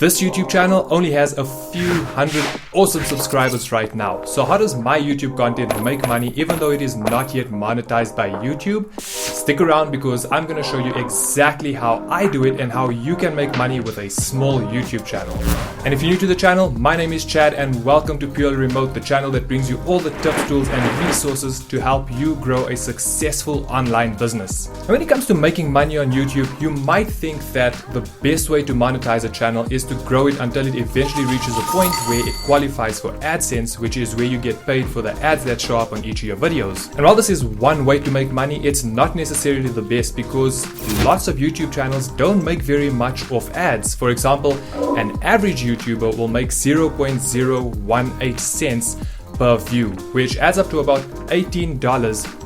This YouTube channel only has a few hundred awesome subscribers right now. So how does my YouTube content make money even though it is not yet monetized by YouTube? Stick around because I'm going to show you exactly how I do it and how you can make money with a small YouTube channel. And if you're new to the channel, my name is Chad and welcome to Purely Remote, the channel that brings you all the tips, tools and resources to help you grow a successful online business. And when it comes to making money on YouTube, you might think that the best way to monetize a channel is to grow it until it eventually reaches a point where it qualifies for AdSense, which is where you get paid for the ads that show up on each of your videos. And while this is one way to make money, it's not necessarily the best because lots of YouTube channels don't make very much off ads. For example, an average YouTuber will make 0.018 cents per view, which adds up to about $18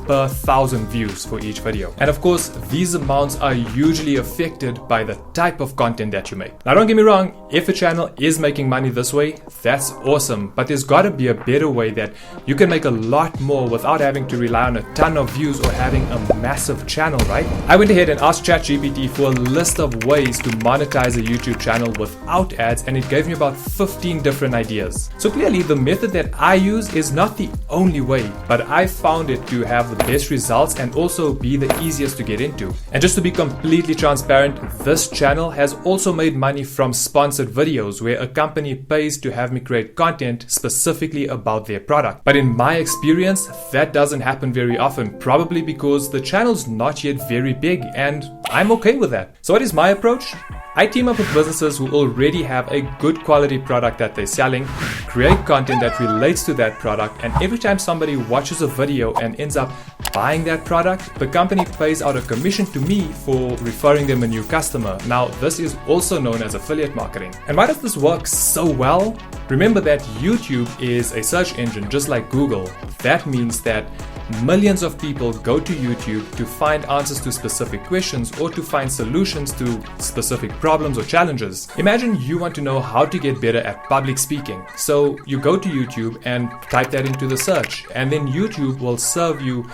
per 1,000 views for each video. And of course, these amounts are usually affected by the type of content that you make. Now don't get me wrong, if a channel is making money this way, that's awesome, but there's got to be a better way that you can make a lot more without having to rely on a ton of views or having a massive channel, right? I went ahead and asked ChatGPT for a list of ways to monetize a YouTube channel without ads, and it gave me about 15 different ideas. So clearly the method that I use is not the only way, but I found it to have the best results and also be the easiest to get into. And just to be completely transparent, this channel has also made money from sponsored videos where a company pays to have me create content specifically about their product. But in my experience, that doesn't happen very often, probably because the channel's not yet very big, and I'm okay with that. So what is my approach? I team up with businesses who already have a good quality product that they're selling, create content that relates to that product, and every time somebody watches a video and ends up buying that product, the company pays out a commission to me for referring them a new customer. Now, this is also known as affiliate marketing. And why does this work so well? Remember that YouTube is a search engine just like Google. That means that millions of people go to YouTube to find answers to specific questions or to find solutions to specific problems or challenges. Imagine you want to know how to get better at public speaking. So you go to YouTube and type that into the search, and then YouTube will serve you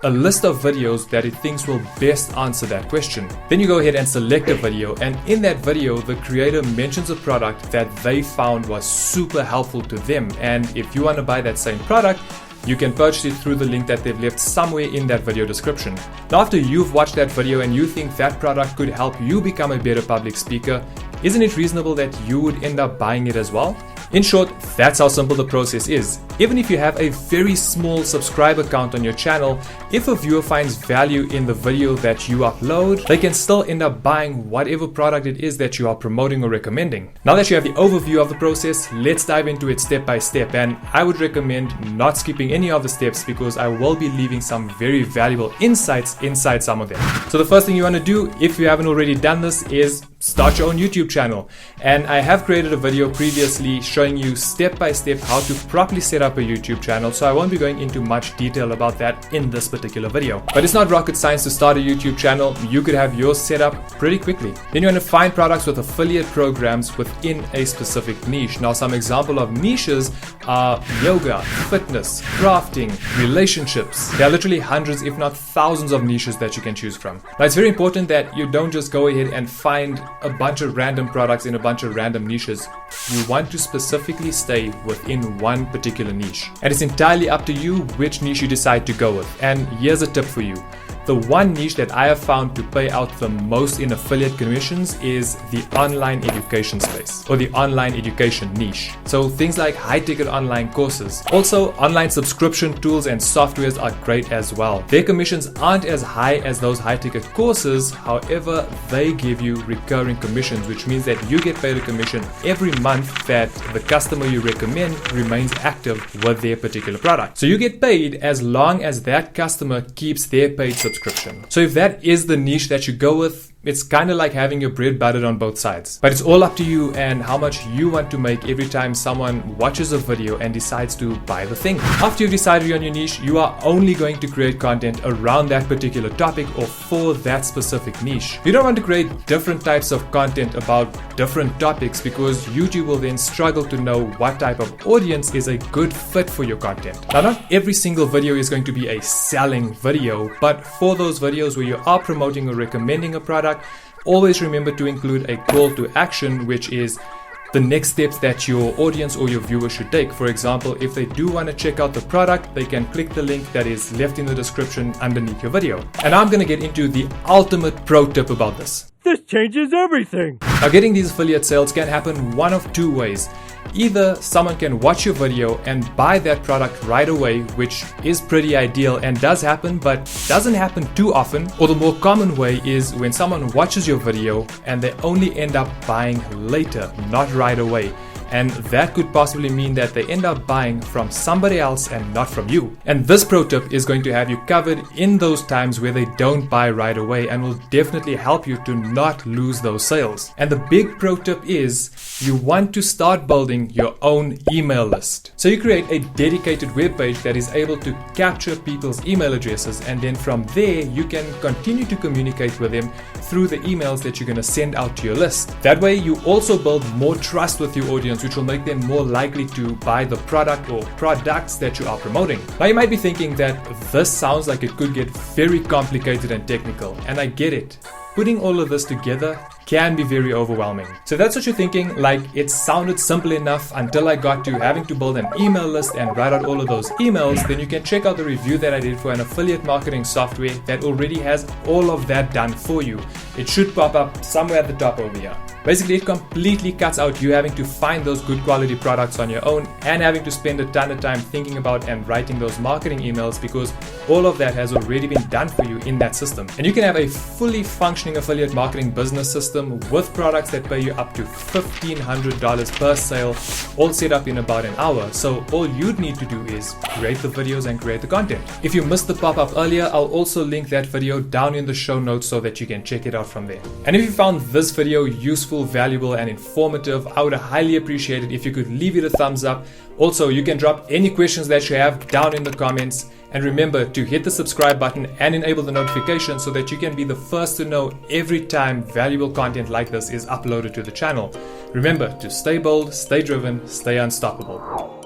a list of videos that it thinks will best answer that question. Then you go ahead and select a video, and in that video the creator mentions a product that they found was super helpful to them, and if you want to buy that same product, you can purchase it through the link that they've left somewhere in that video description. Now after you've watched that video and you think that product could help you become a better public speaker, isn't it reasonable that you would end up buying it as well? In short, that's how simple the process is. Even if you have a very small subscriber count on your channel, if a viewer finds value in the video that you upload, they can still end up buying whatever product it is that you are promoting or recommending. Now that you have the overview of the process, let's dive into it step by step, and I would recommend not skipping any of the steps because I will be leaving some very valuable insights inside some of them. So the first thing you want to do, if you haven't already done this, is start your own YouTube channel. And I have created a video previously showing you step by step how to properly set up a YouTube channel, so I won't be going into much detail about that in this particular video. But it's not rocket science to start a YouTube channel. You could have yours set up pretty quickly. Then you want to find products with affiliate programs within a specific niche. Now some example of niches are yoga, fitness, crafting, relationships. There are literally hundreds if not thousands of niches that you can choose from. Now it's very important that you don't just go ahead and find a bunch of random products in a bunch of random niches. You want to specifically stay within one particular niche. And it's entirely up to you which niche you decide to go with. And here's a tip for you. The one niche that I have found to pay out the most in affiliate commissions is the online education space, or the online education niche. So things like high ticket online courses. Also, online subscription tools and softwares are great as well. Their commissions aren't as high as those high ticket courses, however, they give you recurring commissions, which means that you get paid a commission every month that the customer you recommend remains active with their particular product. So you get paid as long as that customer keeps their paid subscription. So if that is the niche that you go with, it's kind of like having your bread buttered on both sides. But it's all up to you and how much you want to make every time someone watches a video and decides to buy the thing. After you've decided on your niche, you are only going to create content around that particular topic or for that specific niche. You don't want to create different types of content about different topics because YouTube will then struggle to know what type of audience is a good fit for your content. Now, not every single video is going to be a selling video, but for those videos where you are promoting or recommending a product, always remember to include a call to action, which is the next steps that your audience or your viewers should take. For example, if they do want to check out the product, they can click the link that is left in the description underneath your video. And I'm going to get into the ultimate pro tip about this. This changes everything. Now, getting these affiliate sales can happen one of two ways. Either someone can watch your video and buy that product right away, which is pretty ideal and does happen, but doesn't happen too often. Or the more common way is when someone watches your video and they only end up buying later, not right away. And that could possibly mean that they end up buying from somebody else and not from you. And this pro tip is going to have you covered in those times where they don't buy right away and will definitely help you to not lose those sales. And the big pro tip is you want to start building your own email list. So you create a dedicated web page that is able to capture people's email addresses, and then from there you can continue to communicate with them through the emails that you're going to send out to your list. That way you also build more trust with your audience, which will make them more likely to buy the product or products that you are promoting. Now you might be thinking that this sounds like it could get very complicated and technical, and I get it. Putting all of this together can be very overwhelming. So that's what you're thinking, like it sounded simple enough until I got to having to build an email list and write out all of those emails, then you can check out the review that I did for an affiliate marketing software that already has all of that done for you. It should pop up somewhere at the top over here. Basically, it completely cuts out you having to find those good quality products on your own and having to spend a ton of time thinking about and writing those marketing emails, because all of that has already been done for you in that system. And you can have a fully functioning affiliate marketing business system with products that pay you up to $1,500 per sale, all set up in about an hour. So all you'd need to do is create the videos and create the content. If you missed the pop-up earlier, I'll also link that video down in the show notes so that you can check it out from there. And if you found this video useful, valuable, and informative, I would highly appreciate it if you could leave it a thumbs up. Also, you can drop any questions that you have down in the comments. And remember to hit the subscribe button and enable the notifications so that you can be the first to know every time valuable content like this is uploaded to the channel. Remember to stay bold, stay driven, stay unstoppable.